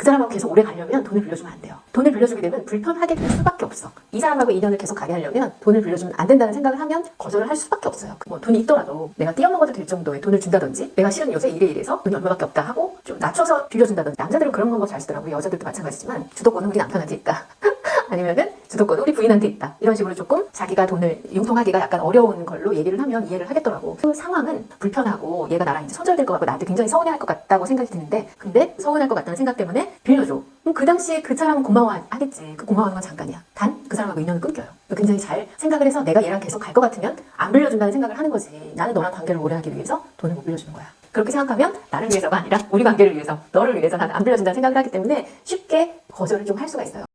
사람하고 계속 오래 가려면 돈을 빌려주면 안 돼요. 돈을 빌려주게 되면 불편하게 될 수밖에 없어. 이 사람하고 인연을 계속 가게 하려면 돈을 빌려주면 안 된다는 생각을 하면 거절을 할 수밖에 없어요. 뭐 돈이 있더라도 내가 띄어먹어도 될 정도의 돈을 준다든지, 내가 실은 요새 이래서 돈이 얼마밖에 없다 하고 좀 낮춰서 빌려준다든지. 남자들은 그런 거 잘 쓰더라고요. 여자들도 마찬가지지만 주도권은 우리 남편한테 있다. 아니면은 주도권은 우리 부인한테 있다. 이런 식으로 조금 자기가 돈을 융통하기가 약간 어려운 걸로 얘기를 하면 이해를 하겠더라고. 그 상황은 불편하고 얘가 나랑 이제 손절될 것 같고 나한테 굉장히 서운해할 것 같다고 생각이 드는데, 근데 서운할 것 같다는 생각 때문에 빌려줘. 그럼 그 당시에 그 사람은 고마워하겠지. 그 고마워하는 건 잠깐이야. 단 그 사람하고 인연은 끊겨요. 굉장히 잘 생각을 해서 내가 얘랑 계속 갈 것 같으면 안 빌려준다는 생각을 하는 거지. 나는 너랑 관계를 오래 하기 위해서 돈을 못 빌려주는 거야. 그렇게 생각하면 나를 위해서가 아니라 우리 관계를 위해서, 너를 위해서 나는 안 빌려준다는 생각을 하기 때문에 쉽게 거절을 좀 할 수가 있어요.